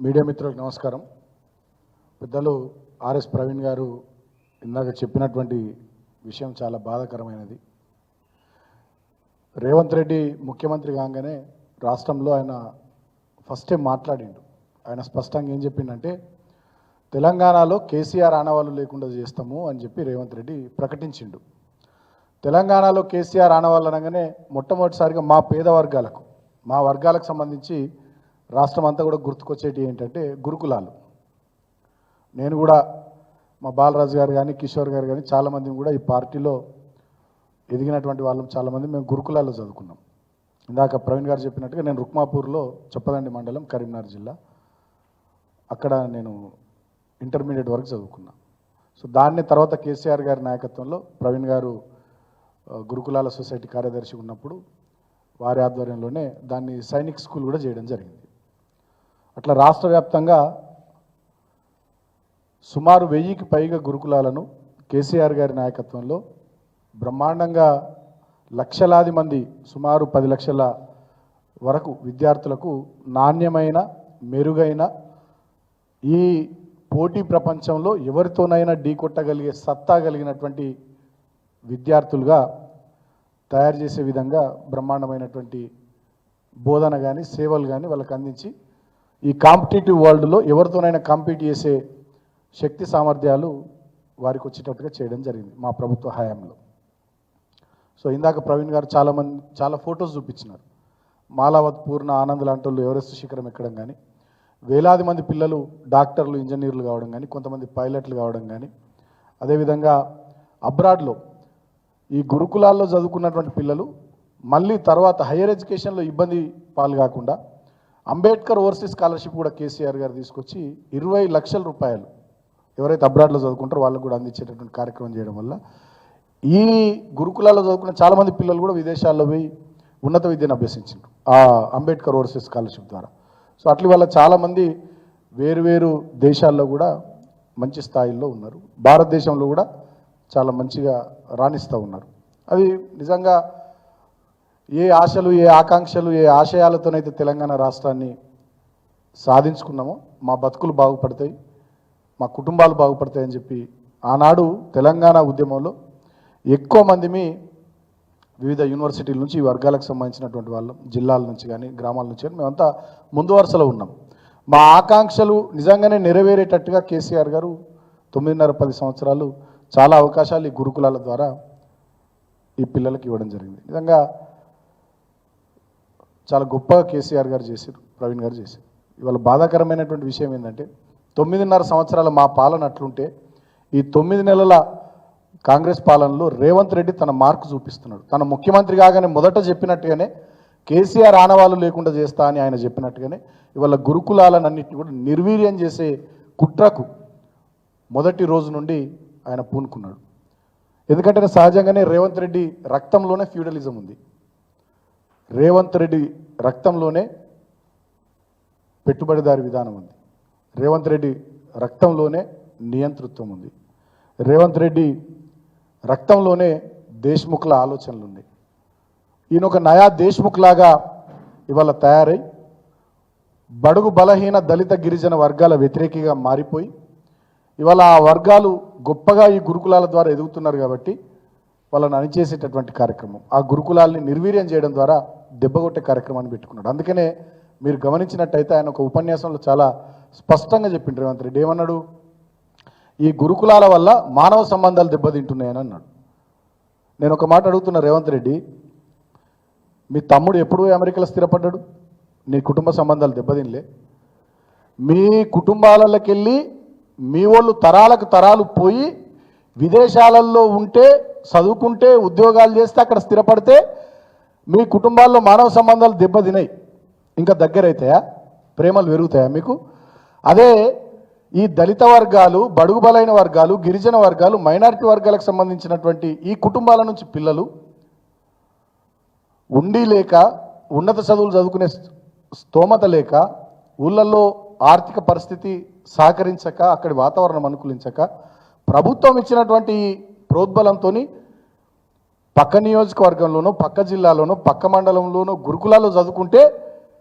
Media మిత్రులకు నమస్కారం. పెద్దలు ఆర్ఎస్ ప్రవీణ్ గారు ఇందాక చెప్పినటువంటి విషయం చాలా బాధాకరమైనది. రేవంత్ రెడ్డి ముఖ్యమంత్రి కాగానే రాష్ట్రంలో ఆయన ఫస్ట్ టైం మాట్లాడిండు. ఆయన స్పష్టంగా ఏం చెప్పిండంటే తెలంగాణలో కేసీఆర్ ఆనవాళ్ళు లేకుండా చేస్తాము అని చెప్పి రేవంత్ రెడ్డి ప్రకటించిండు. తెలంగాణలో కేసీఆర్ ఆనవాళ్ళు అనగానే మొట్టమొదటిసారిగా మా వర్గాలకు సంబంధించి రాష్ట్రం అంతా కూడా గుర్తుకొచ్చేటి ఏంటంటే గురుకులాలు. నేను కూడా మా బాలరాజు గారు కానీ కిషోర్ గారు కానీ చాలామంది కూడా ఈ పార్టీలో ఎదిగినటువంటి వాళ్ళం చాలామంది మేము గురుకులాల్లో చదువుకున్నాం. ఇందాక ప్రవీణ్ గారు చెప్పినట్టుగా నేను రుక్మాపూర్లో చొప్పదండి మండలం కరీంనగర్ జిల్లా అక్కడ నేను ఇంటర్మీడియట్ వరకు చదువుకున్నా. సో దాన్ని తర్వాత కేసీఆర్ గారి నాయకత్వంలో ప్రవీణ్ గారు గురుకులాల సొసైటీ కార్యదర్శి ఉన్నప్పుడు వారి ఆధ్వర్యంలోనే దాన్ని సైనిక్ స్కూల్ కూడా చేయడం జరిగింది. అట్లా రాష్ట్ర వ్యాప్తంగా సుమారు 1000కి పైగా గురుకులాలను కేసీఆర్ గారి నాయకత్వంలో బ్రహ్మాండంగా లక్షలాది మంది సుమారు 10 లక్షల వరకు విద్యార్థులకు నాణ్యమైన మెరుగైన ఈ పోటీ ప్రపంచంలో ఎవరితోనైనా ఢీకొట్టగలిగే సత్తా కలిగినటువంటి విద్యార్థులుగా తయారు చేసే విధంగా బ్రహ్మాండమైనటువంటి బోధన కానీ సేవలు కానీ వాళ్ళకి అందించి ఈ కాంపిటేటివ్ వరల్డ్లో ఎవరితోనైనా కాంపీట్ చేసే శక్తి సామర్థ్యాలు వారికి చేయడం జరిగింది మా ప్రభుత్వ హయాంలో. సో ఇందాక ప్రవీణ్ గారు చాలా ఫొటోస్ చూపించినారు. మాలావత్ పూర్ణ ఆనంద్ లాంటి వాళ్ళు ఎవరెస్ట్ శిఖరం ఎక్కడం కానీ, వేలాది మంది పిల్లలు డాక్టర్లు ఇంజనీర్లు కావడం కానీ, కొంతమంది పైలట్లు కావడం కానీ, అదేవిధంగా అబ్రాడ్లో ఈ గురుకులాల్లో చదువుకున్నటువంటి పిల్లలు మళ్ళీ తర్వాత హయ్యర్ ఎడ్యుకేషన్లో ఇబ్బంది పాలు కాకుండా అంబేద్కర్ ఓవర్సీస్ స్కాలర్షిప్ కూడా కేసీఆర్ గారు తీసుకొచ్చి 20 లక్షల రూపాయలు ఎవరైతే అబ్రాడ్లో చదువుకుంటారో వాళ్ళకు కూడా అందించేటటువంటి కార్యక్రమం చేయడం వల్ల ఈ గురుకులాల్లో చదువుకున్న చాలామంది పిల్లలు కూడా విదేశాల్లో పోయి ఉన్నత విద్యను అభ్యసించారు ఆ అంబేద్కర్ ఓవర్సీస్ స్కాలర్షిప్ ద్వారా. సో అట్లా వల్ల చాలామంది వేరు దేశాల్లో కూడా మంచి స్థాయిలో ఉన్నారు. భారతదేశంలో కూడా చాలా మంచిగా రాణిస్తూ ఉన్నారు. అది నిజంగా ఏ ఆశలు ఏ ఆకాంక్షలు ఏ ఆశయాలతోనైతే తెలంగాణ రాష్ట్రాన్ని సాధించుకున్నామో మా బతుకులు బాగుపడతాయి, మా కుటుంబాలు బాగుపడతాయని చెప్పి ఆనాడు తెలంగాణ ఉద్యమంలో ఎక్కువ మందిమి వివిధ యూనివర్సిటీల నుంచి ఈ వర్గాలకు సంబంధించినటువంటి వాళ్ళం, జిల్లాల నుంచి కానీ గ్రామాల నుంచి కానీ మేమంతా ముందు వరుసలో ఉన్నాం. మా ఆకాంక్షలు నిజంగానే నెరవేరేటట్టుగా కేసీఆర్ గారు 9.5-10 సంవత్సరాలు చాలా అవకాశాలు ఈ గురుకులాల ద్వారా ఈ పిల్లలకి ఇవ్వడం జరిగింది. నిజంగా చాలా గొప్పగా కేసీఆర్ గారు చేశారు, ప్రవీణ్ గారు చేశారు. ఇవాళ బాధాకరమైనటువంటి విషయం ఏంటంటే 9.5 సంవత్సరాల మా పాలన అట్లుంటే ఈ 9 నెలల కాంగ్రెస్ పాలనలో రేవంత్ రెడ్డి తన మార్కు చూపిస్తున్నాడు. తన ముఖ్యమంత్రి కాగానే మొదట చెప్పినట్టుగానే కేసీఆర్ ఆనవాళ్ళు లేకుండా చేస్తా అని ఆయన చెప్పినట్టుగానే ఇవాళ గురుకులాలన్నింటినీ కూడా నిర్వీర్యం చేసే కుట్రకు మొదటి రోజు నుండి ఆయన పూనుకున్నాడు. ఎందుకంటే సహజంగానే రేవంత్ రెడ్డి రక్తంలోనే ఫ్యూడలిజం ఉంది, రేవంత్ రెడ్డి రక్తంలోనే పెట్టుబడిదారి విధానం ఉంది, రేవంత్ రెడ్డి రక్తంలోనే నియంతృత్వం ఉంది, రేవంత్ రెడ్డి రక్తంలోనే దేశ్ముఖ్ల ఆలోచనలు ఉన్నాయి. ఈయన ఒక నయా దేశ్ముఖ్ లాగా ఇవాళ తయారై బడుగు బలహీన దళిత గిరిజన వర్గాల వ్యతిరేకిగా మారిపోయి ఇవాళ ఆ వర్గాలు గొప్పగా ఈ గురుకులాల ద్వారా ఎదుగుతున్నారు కాబట్టి వాళ్ళని అణిచేసేటటువంటి కార్యక్రమం, ఆ గురుకులాల్ని నిర్వీర్యం చేయడం ద్వారా దెబ్బగొట్టే కార్యక్రమాన్ని పెట్టుకున్నాడు. అందుకనే మీరు గమనించినట్టయితే ఆయన ఒక ఉపన్యాసంలో చాలా స్పష్టంగా చెప్పిండు రేవంత్ రెడ్డి. ఏమన్నాడు? ఈ గురుకులాల వల్ల మానవ సంబంధాలు దెబ్బతింటున్నాయని అన్నాడు. నేను ఒక మాట అడుగుతున్నా రేవంత్ రెడ్డి, మీ తమ్ముడు ఎప్పుడు అమెరికాలో స్థిరపడ్డాడు? నీ కుటుంబ సంబంధాలు దెబ్బతినలే? మీ కుటుంబాలకి వెళ్ళి మీ వాళ్ళు తరాలకు తరాలు పోయి విదేశాలలో ఉంటే చదువుకుంటే ఉద్యోగాలు చేస్తే అక్కడ స్థిరపడితే మీ కుటుంబాల్లో మానవ సంబంధాలు దెబ్బతినాయి, ఇంకా దగ్గరైతాయా? ప్రేమలు పెరుగుతాయా మీకు? అదే ఈ దళిత వర్గాలు, బడుగు బలైన వర్గాలు, గిరిజన వర్గాలు, మైనారిటీ వర్గాలకు సంబంధించినటువంటి ఈ కుటుంబాల నుంచి పిల్లలు ఉండి లేక, ఉన్నత చదువులు చదువుకునే స్తోమత లేక, ఊళ్ళల్లో ఆర్థిక పరిస్థితి సహకరించక, అక్కడి వాతావరణం అనుకూలించక ప్రభుత్వం ఇచ్చినటువంటి ప్రోద్బలంతో పక్క నియోజకవర్గంలోనో, పక్క జిల్లాలోనో, పక్క మండలంలోనో గురుకులాల్లో చదువుకుంటే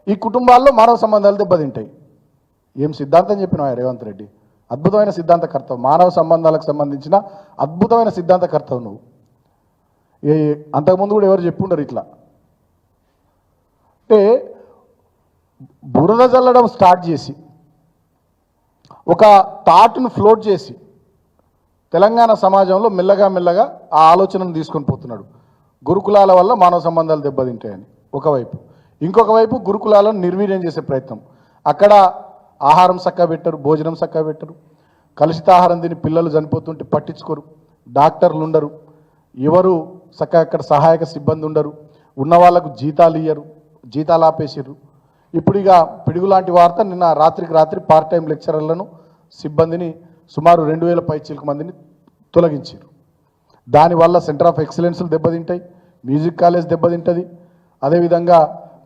ఈ కుటుంబాల్లో మానవ సంబంధాలు దెబ్బతింటాయి. ఏం సిద్ధాంతం చెప్పినావు రేవంత్ రెడ్డి? అద్భుతమైన సిద్ధాంతకర్తవు, మానవ సంబంధాలకు సంబంధించిన అద్భుతమైన సిద్ధాంతకర్తవు నువ్వు. అంతకుముందు కూడా ఎవరు చెప్పుండరు ఇట్లా. అంటే బురద జల్లడం స్టార్ట్ చేసి ఒక థాట్ను ఫ్లోట్ చేసి తెలంగాణ సమాజంలో మెల్లగా మెల్లగా ఆ ఆలోచనను తీసుకొని పోతున్నాడు. గురుకులాల వల్ల మానవ సంబంధాలు దెబ్బతింటాయని ఒకవైపు, ఇంకొక వైపు గురుకులాలను నిర్వీర్యం చేసే ప్రయత్నం. అక్కడ ఆహారం చక్కగా పెట్టరు, భోజనం చక్కగా పెట్టరు, కలుషితాహారం తిని పిల్లలు చనిపోతుంటే పట్టించుకోరు, డాక్టర్లు ఉండరు, ఎవరు చక్కగా అక్కడ సహాయక సిబ్బంది ఉండరు, ఉన్న వాళ్ళకు జీతాలు ఇయ్యరు, జీతాలు ఆపేసారు. ఇప్పుడు ఇక పిడుగు లాంటి వార్త, నిన్న రాత్రికి రాత్రి పార్ట్ టైం లెక్చరర్లను సిబ్బందిని సుమారు 2000 పైచీలకు మందిని తొలగించారు. దానివల్ల సెంటర్ ఆఫ్ ఎక్సలెన్స్లు దెబ్బతింటాయి, మ్యూజిక్ కాలేజ్ దెబ్బతింటుంది, అదేవిధంగా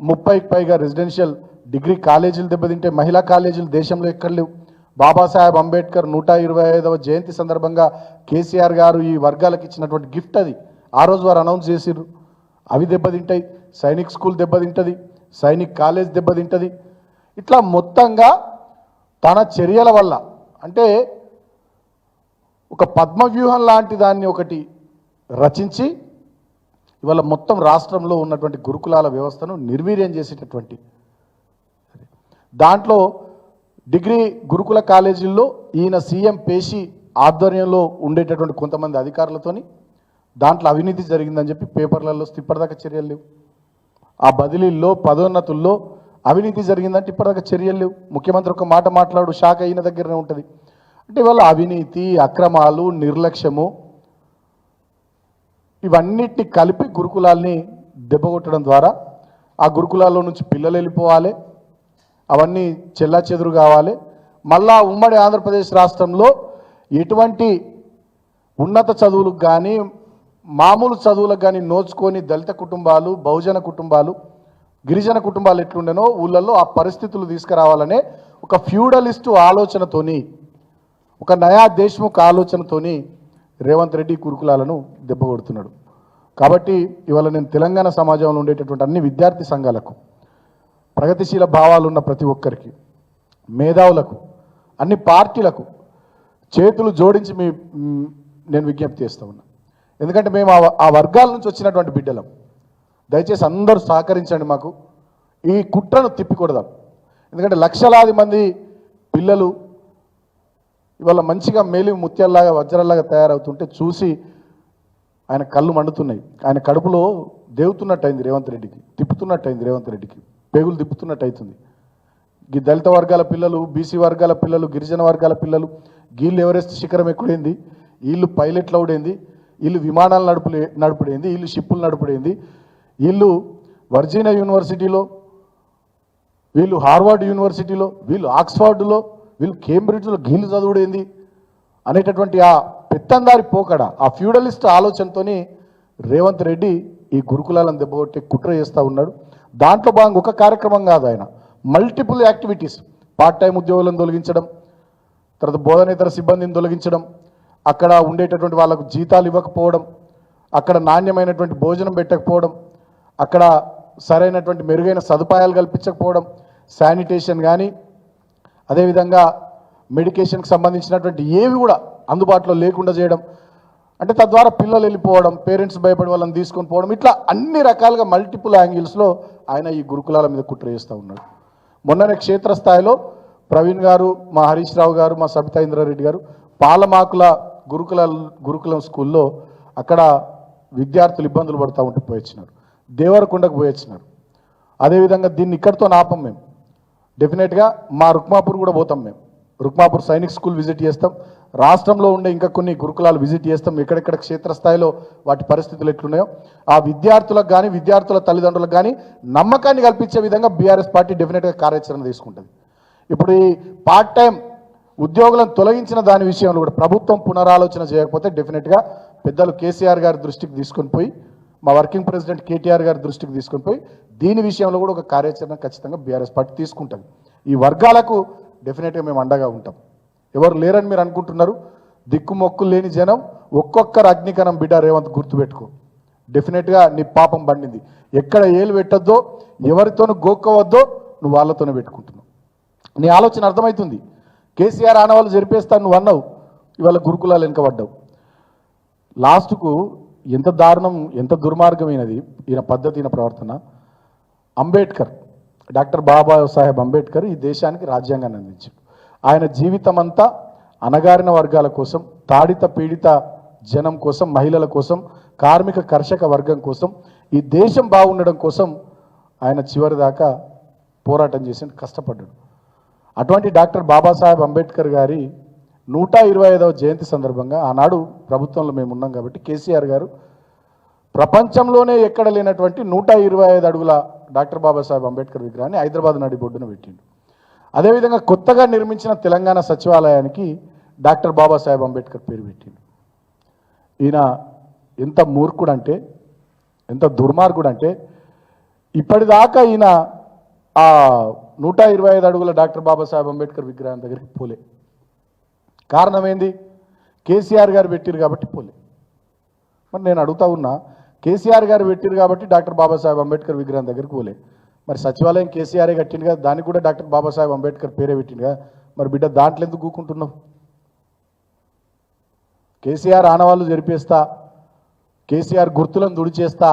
30కి పైగా రెసిడెన్షియల్ డిగ్రీ కాలేజీలు దెబ్బతింటాయి, మహిళా కాలేజీలు దేశంలో ఎక్కడ లేవు. బాబాసాహెబ్ అంబేద్కర్ 125వ జయంతి సందర్భంగా కేసీఆర్ గారు ఈ వర్గాలకు ఇచ్చినటువంటి గిఫ్ట్ అది, ఆ రోజు వారు అనౌన్స్ చేసిర్రు, అవి దెబ్బతింటాయి. సైనిక్ స్కూల్ దెబ్బతింటుంది, సైనిక్ కాలేజ్ దెబ్బతింటుంది. ఇట్లా మొత్తంగా తన చర్యల వల్ల, అంటే ఒక పద్మవ్యూహం లాంటి దాన్ని ఒకటి రచించి ఇవాళ మొత్తం రాష్ట్రంలో ఉన్నటువంటి గురుకులాల వ్యవస్థను నిర్వీర్యం చేసేటటువంటి దాంట్లో డిగ్రీ గురుకుల కాలేజీల్లో ఈయన సీఎం పేషి ఆధ్వర్యంలో ఉండేటటువంటి కొంతమంది అధికారులతోని దాంట్లో అవినీతి జరిగిందని చెప్పి పేపర్లలో ఇప్పటిదాకా చర్యలు లేవు. ఆ బదిలీల్లో పదోన్నతుల్లో అవినీతి జరిగిందంటే ఇప్పటిదాకా చర్యలు లేవు. ముఖ్యమంత్రి ఒక మాట మాట్లాడు, శాఖ ఈయన దగ్గరనే ఉంటుంది. అంటే ఇవాళ అవినీతి, అక్రమాలు, నిర్లక్ష్యము ఇవన్నిటిని కలిపి గురుకులాల్ని దెబ్బకొట్టడం ద్వారా ఆ గురుకులాల్లో నుంచి పిల్లలు వెళ్ళిపోవాలి, అవన్నీ చెల్లాచెదురు కావాలి. మళ్ళా ఉమ్మడి ఆంధ్రప్రదేశ్ రాష్ట్రంలో ఎటువంటి ఉన్నత చదువులకు కానీ మామూలు చదువులకు కానీ నోచుకొని దళిత కుటుంబాలు, బహుజన కుటుంబాలు, గిరిజన కుటుంబాలు ఎట్లుండేనో ఊళ్ళల్లో ఆ పరిస్థితులు తీసుకురావాలనే ఒక ఫ్యూడలిస్టు ఆలోచనతోని, ఒక నయా దేశ్ముఖ్ ఆలోచనతోని రేవంత్ రెడ్డి గురుకులాలను దెబ్బకొడుతున్నాడు. కాబట్టి ఇవాళ నేను తెలంగాణ సమాజంలో ఉండేటటువంటి అన్ని విద్యార్థి సంఘాలకు, ప్రగతిశీల భావాలు ఉన్న ప్రతి ఒక్కరికి, మేధావులకు, అన్ని పార్టీలకు చేతులు జోడించి నేను విజ్ఞప్తి చేస్తూ ఉన్నా. ఎందుకంటే మేము ఆ వర్గాల నుంచి వచ్చినటువంటి బిడ్డలం. దయచేసి అందరూ సహకరించండి, మాకు ఈ కుట్రను తిప్పికొడదాం. ఎందుకంటే లక్షలాది మంది పిల్లలు ఇవాళ మంచిగా మేలి ముత్యాల్లాగా వజ్రాల్లాగా తయారవుతుంటే చూసి ఆయన కళ్ళు మండుతున్నాయి. ఆయన కడుపులో దేవుతున్నట్టు అయింది రేవంత్ రెడ్డికి, తిప్పుతున్నట్టు అయింది రేవంత్ రెడ్డికి, పేగులు తిప్పుతున్నట్టు అవుతుంది. ఈ దళిత వర్గాల పిల్లలు, బీసీ వర్గాల పిల్లలు, గిరిజన వర్గాల పిల్లలు, వీళ్ళు ఎవరెస్ట్ శిఖరం ఎక్కుడైంది, వీళ్ళు పైలట్లు అవుడైంది, వీళ్ళు విమానాలు నడుపుడైంది, వీళ్ళు షిప్పులు నడుపుడైంది, వీళ్ళు వర్జీనియా యూనివర్సిటీలో, వీళ్ళు హార్వర్డ్ యూనివర్సిటీలో, వీళ్ళు ఆక్స్ఫర్డ్లో, వీళ్ళు కేంబ్రిడ్జ్లో గీళ్ళు చదువుడైంది అనేటటువంటి ఆ పెత్తందారి పోకడ, ఆ ఫ్యూడలిస్ట్ ఆలోచనతోని రేవంత్ రెడ్డి ఈ గురుకులాలను దెబ్బకొట్టి కుట్ర చేస్తూ ఉన్నాడు. దాంట్లో భాగంగా ఒక కార్యక్రమం కాదు, ఆయన మల్టిపుల్ యాక్టివిటీస్, పార్ట్ టైం ఉద్యోగులను తొలగించడం, తర్వాత బోధనేతర సిబ్బందిని తొలగించడం, అక్కడ ఉండేటటువంటి వాళ్ళకు జీతాలు ఇవ్వకపోవడం, అక్కడ నాణ్యమైనటువంటి భోజనం పెట్టకపోవడం, అక్కడ సరైనటువంటి మెరుగైన సదుపాయాలు కల్పించకపోవడం, శానిటేషన్ కానీ అదేవిధంగా మెడికేషన్కి సంబంధించినటువంటి ఏవి కూడా అందుబాటులో లేకుండా చేయడం, అంటే తద్వారా పిల్లలు వెళ్ళిపోవడం, పేరెంట్స్ భయపడి వాళ్ళని తీసుకొని పోవడం, ఇట్లా అన్ని రకాలుగా మల్టిపుల్ యాంగిల్స్లో ఆయన ఈ గురుకులాల మీద కుట్ర చేస్తూ ఉన్నాడు. మొన్ననే క్షేత్రస్థాయిలో ప్రవీణ్ గారు, మా హరీష్ రావు గారు, మా సబితా ఇంద్రారెడ్డి గారు పాలమాకుల గురుకులం స్కూల్లో అక్కడ విద్యార్థులు ఇబ్బందులు పడుతూ ఉంటే పోయొచ్చినారు, దేవరకొండకు పోయొచ్చినారు. అదేవిధంగా దీన్ని ఇక్కడితో ఆపం మేము, డెఫినెట్గా మా రుక్మాపూర్ కూడా పోతాం. మేము రుక్మాపూర్ సైనిక్ స్కూల్ విజిట్ చేస్తాం, రాష్ట్రంలో ఉండే ఇంకా కొన్ని గురుకులాలు విజిట్ చేస్తాం, ఎక్కడెక్కడ క్షేత్రస్థాయిలో వాటి పరిస్థితులు ఎట్లున్నాయో ఆ విద్యార్థులకు కానీ విద్యార్థుల తల్లిదండ్రులకు కానీ నమ్మకాన్ని కల్పించే విధంగా బీఆర్ఎస్ పార్టీ డెఫినెట్గా కార్యాచరణ తీసుకుంటుంది. ఇప్పుడు ఈ పార్ట్ టైం ఉద్యోగులను తొలగించిన దాని విషయంలో కూడా ప్రభుత్వం పునరాలోచన చేయకపోతే డెఫినెట్గా పెద్దలు కేసీఆర్ గారి దృష్టికి తీసుకొని పోయి, మా వర్కింగ్ ప్రెసిడెంట్ కేటీఆర్ గారి దృష్టికి తీసుకొని పోయి దీని విషయంలో కూడా ఒక కార్యాచరణ ఖచ్చితంగా బీఆర్ఎస్ పార్టీ తీసుకుంటుంది. ఈ వర్గాలకు డెఫినెట్గా మేము అండగా ఉంటాం. ఎవరు లేరని మీరు అనుకుంటున్నారు, దిక్కుమొక్కు లేని జనం ఒక్కొక్కరు అగ్నికణం బిడ్డ రేవంత్ గుర్తుపెట్టుకో. డెఫినెట్గా నీ పాపం పండింది. ఎక్కడ ఏలు పెట్టద్దో, ఎవరితోనూ గోక్కోవద్దో నువ్వు వాళ్ళతోనే పెట్టుకుంటున్నావు. నీ ఆలోచన అర్థమవుతుంది. కేసీఆర్ ఆనవాళ్ళు జరిపేస్తాను నువ్వు అన్నావు, ఇవాళ గురుకులాలు వెనుకబడ్డావు. లాస్ట్కు ఎంత దారుణం, ఎంత దుర్మార్గమైనది ఈయన పద్ధతి, ఈయన ప్రవర్తన. అంబేద్కర్, డాక్టర్ బాబాసాహెబ్ అంబేద్కర్ ఈ దేశానికి రాజ్యాంగాన్ని అందించాడు. ఆయన జీవితం అంతా అణగారిన వర్గాల కోసం, తాడిత పీడిత జనం కోసం, మహిళల కోసం, కార్మిక కర్షక వర్గం కోసం, ఈ దేశం బాగుండడం కోసం ఆయన చివరి దాకా పోరాటం చేసి కష్టపడ్డాడు. అటువంటి డాక్టర్ బాబాసాహెబ్ అంబేద్కర్ గారి 125వ జయంతి సందర్భంగా ఆనాడు ప్రభుత్వంలో మేము ఉన్నాం కాబట్టి కేసీఆర్ గారు ప్రపంచంలోనే ఎక్కడ లేనటువంటి 125 అడుగుల డాక్టర్ బాబాసాహెబ్ అంబేద్కర్ విగ్రహాన్ని హైదరాబాద్ నడిబొడ్డున పెట్టిండు. అదేవిధంగా కొత్తగా నిర్మించిన తెలంగాణ సచివాలయానికి డాక్టర్ బాబాసాహెబ్ అంబేద్కర్ పేరు పెట్టిండు. ఈయన ఎంత మూర్ఖుడంటే, ఎంత దుర్మార్గుడంటే, ఇప్పటిదాకా ఈయన ఆ 125 అడుగుల డాక్టర్ బాబాసాహెబ్ అంబేద్కర్ విగ్రహం దగ్గరికి పోలే. కారణం ఏంది? కేసీఆర్ గారు పెట్టిరు కాబట్టి పోలే. మరి నేను అడుగుతా ఉన్నా, కేసీఆర్ గారు పెట్టిరు కాబట్టి డాక్టర్ బాబాసాహెబ్ అంబేద్కర్ విగ్రహం దగ్గరికి పోలే. మరి సచివాలయం కేసీఆరే కట్టిండు కదా, దానికి కూడా డాక్టర్ బాబాసాహెబ్ అంబేద్కర్ పేరే పెట్టిండు కదా, మరి బిడ్డ దాంట్లో ఎందుకు కూకుంటున్నావు? కేసీఆర్ ఆనవాళ్ళు జరిపేస్తా, కేసీఆర్ గుర్తులను దుడిచేస్తా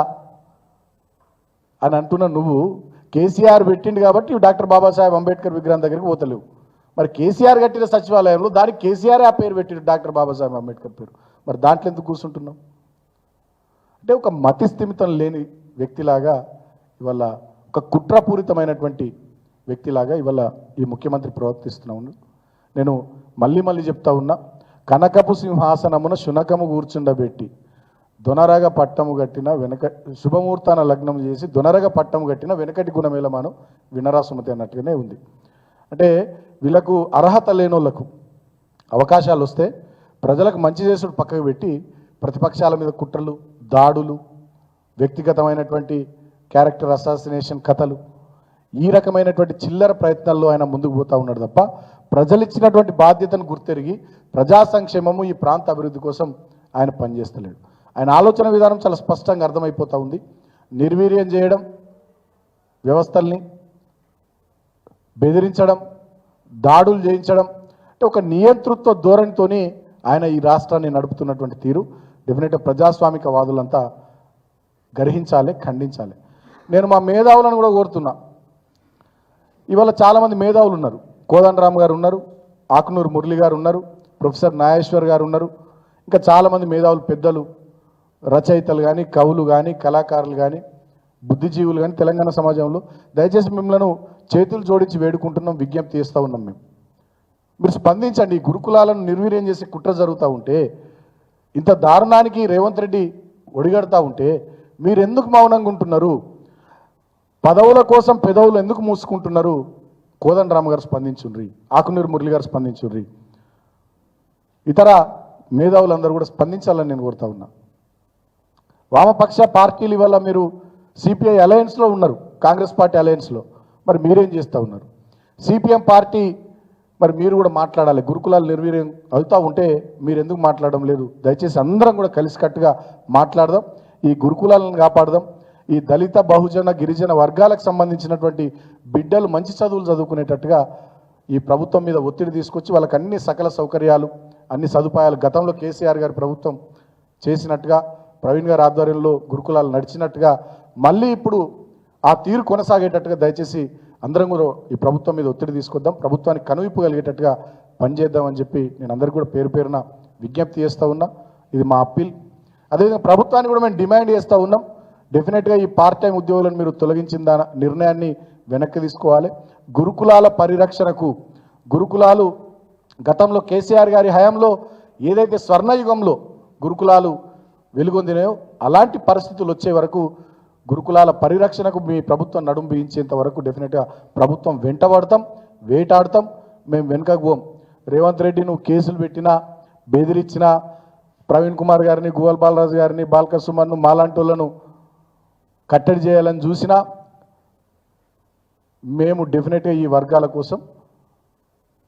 అని అంటున్న నువ్వు కేసీఆర్ పెట్టిండు కాబట్టి డాక్టర్ బాబాసాహెబ్ అంబేద్కర్ విగ్రహం దగ్గరికి పోతలేవు. మరి కేసీఆర్ కట్టిన సచివాలయంలో దానికి కేసీఆర్ ఆ పేరు పెట్టిండు, డాక్టర్ బాబాసాహెబ్ అంబేద్కర్ పేరు. మరి దాంట్లో ఎందుకు కూర్చుంటున్నావు? అంటే ఒక మతి స్థిమితం లేని వ్యక్తిలాగా, ఇవాళ ఒక కుట్రపూరితమైనటువంటి వ్యక్తిలాగా ఇవాళ ఈ ముఖ్యమంత్రి ప్రవర్తిస్తున్నాను. నేను మళ్ళీ చెప్తా ఉన్నా, కనకపు సింహాసనమున శునకము కూర్చుండబెట్టి దొనరగ పట్టము కట్టిన వెనక శుభముహూర్తాన లగ్నం చేసి దొనరగ పట్టము కట్టిన వెనకటి గుణమేలమాను వినరా సుమతి అన్నట్టుగానే ఉంది. అంటే వీళ్ళకు అర్హత లేనోళ్లకు అవకాశాలు వస్తే ప్రజలకు మంచి చేసుడు పక్కకు పెట్టి ప్రతిపక్షాల మీద కుట్రలు, దాడులు, వ్యక్తిగతమైనటువంటి క్యారెక్టర్ అసాసినేషన్ కథలు, ఈ రకమైనటువంటి చిల్లర ప్రయత్నాల్లో ఆయన ముందుకు పోతూ ఉన్నాడు తప్ప ప్రజలు ఇచ్చినటువంటి బాధ్యతను గుర్తెరిగి ప్రజా సంక్షేమము, ఈ ప్రాంత అభివృద్ధి కోసం ఆయన పనిచేస్తలేడు. ఆయన ఆలోచన విధానం చాలా స్పష్టంగా అర్థమైపోతూ ఉంది. నిర్వీర్యం చేయడం, వ్యవస్థల్ని బెదిరించడం, దాడులు చేయించడం, అంటే ఒక నియంతృత్వ ధోరణితోని ఆయన ఈ రాష్ట్రాన్ని నడుపుతున్నటువంటి తీరు డెఫినెట్గా ప్రజాస్వామికవాదులంతా గ్రహించాలి, ఖండించాలి. నేను మా మేధావులను కూడా కోరుతున్నా. ఇవాళ చాలామంది మేధావులు ఉన్నారు. కోదండరామ్ గారు ఉన్నారు, ఆకునూరు మురళి గారు ఉన్నారు, ప్రొఫెసర్ నాగేశ్వర్ గారు ఉన్నారు, ఇంకా చాలామంది మేధావులు, పెద్దలు, రచయితలు కానీ, కవులు కానీ, కళాకారులు కానీ, బుద్ధిజీవులు కానీ తెలంగాణ సమాజంలో దయచేసి మిమ్మల్ని చేతులు జోడించి వేడుకుంటున్నాం, విజ్ఞప్తి చేస్తూ ఉన్నాం. మీరు స్పందించండి. ఈ గురుకులాలను నిర్వీర్యం చేసే కుట్ర జరుగుతూ ఉంటే, ఇంత దారుణానికి రేవంత్ రెడ్డి ఒడిగడతా ఉంటే మీరు ఎందుకు మౌనంగా ఉంటున్నారు? పదవుల కోసం పెదవులు ఎందుకు మూసుకుంటున్నారు? కోదండరామ్ గారు స్పందించుండ్రి, ఆకునూరు మురళి గారు స్పందించుండ్రి, ఇతర మేధావులందరూ కూడా స్పందించాలని నేను కోరుతా ఉన్నా. వామపక్ష పార్టీలు ఇవాళ మీరు సిపిఐ అలయన్స్లో ఉన్నారు, కాంగ్రెస్ పార్టీ అలయన్స్లో, మరి మీరేం చేస్తూ ఉన్నారు? సిపిఎం పార్టీ మరి మీరు కూడా మాట్లాడాలి. గురుకులాలు నిర్వీర్యం అవుతూ ఉంటే మీరు ఎందుకు మాట్లాడడం లేదు? దయచేసి అందరం కూడా కలిసికట్టుగా మాట్లాడదాం, ఈ గురుకులాలను కాపాడదాం. ఈ దళిత, బహుజన, గిరిజన వర్గాలకు సంబంధించినటువంటి బిడ్డలు మంచి చదువులు చదువుకునేటట్టుగా ఈ ప్రభుత్వం మీద ఒత్తిడి తీసుకొచ్చి వాళ్ళకి అన్ని సకల సౌకర్యాలు, అన్ని సదుపాయాలు గతంలో కేసీఆర్ గారి ప్రభుత్వం చేసినట్టుగా, ప్రవీణ్ గారి ఆధ్వర్యంలో గురుకులాలు నడిచినట్టుగా మళ్ళీ ఇప్పుడు ఆ తీరు కొనసాగేటట్టుగా దయచేసి అందరం కూడా ఈ ప్రభుత్వం మీద ఒత్తిడి తీసుకొద్దాం, ప్రభుత్వానికి కనువిప్పు కలిగేటట్టుగా పనిచేద్దామని చెప్పి నేను అందరికీ కూడా పేరు పేరున విజ్ఞప్తి చేస్తూ ఉన్నా. ఇది మా అప్పీల్. అదేవిధంగా ప్రభుత్వాన్ని కూడా మేము డిమాండ్ చేస్తూ ఉన్నాం, డెఫినెట్గా ఈ పార్ట్ టైం ఉద్యోగులను మీరు తొలగించిన నిర్ణయాన్ని వెనక్కి తీసుకోవాలి. గురుకులాల పరిరక్షణకు, గురుకులాలు గతంలో కేసీఆర్ గారి హయాంలో ఏదైతే స్వర్ణయుగంలో గురుకులాలు వెలుగొందినాయో అలాంటి పరిస్థితులు వచ్చే వరకు గురుకులాల పరిరక్షణకు మీ ప్రభుత్వం నడుము బిగించేంత వరకు డెఫినెట్గా ప్రభుత్వం వెంటబడతాం, వేటాడతాం, మేము వెనుకకు పోం. రేవంత్ రెడ్డి నువ్వు కేసులు పెట్టినా, బెదిరించినా, ప్రవీణ్ కుమార్ గారిని, గువల్ బాలరాజు గారిని, బాల్క సుమన్ను, మాలాంటి వాళ్ళను కట్టడి చేయాలని చూసినా మేము డెఫినెట్గా ఈ వర్గాల కోసం,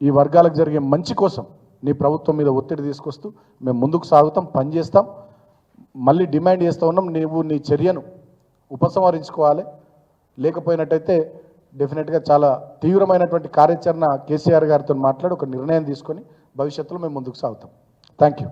ఈ వర్గాలకు జరిగే మంచి కోసం నీ ప్రభుత్వం మీద ఒత్తిడి తీసుకొస్తూ మేము ముందుకు సాగుతాం, పనిచేస్తాం. మళ్ళీ డిమాండ్ చేస్తూ ఉన్నాం, నీవు నీ చర్యను ఉపసంహరించుకోవాలి, లేకపోయినట్టయితే డెఫినెట్గా చాలా తీవ్రమైనటువంటి కార్యాచరణ కేసీఆర్ గారితో మాట్లాడి ఒక నిర్ణయం తీసుకొని భవిష్యత్తులో మేము ముందుకు సాగుతాం. Thank you.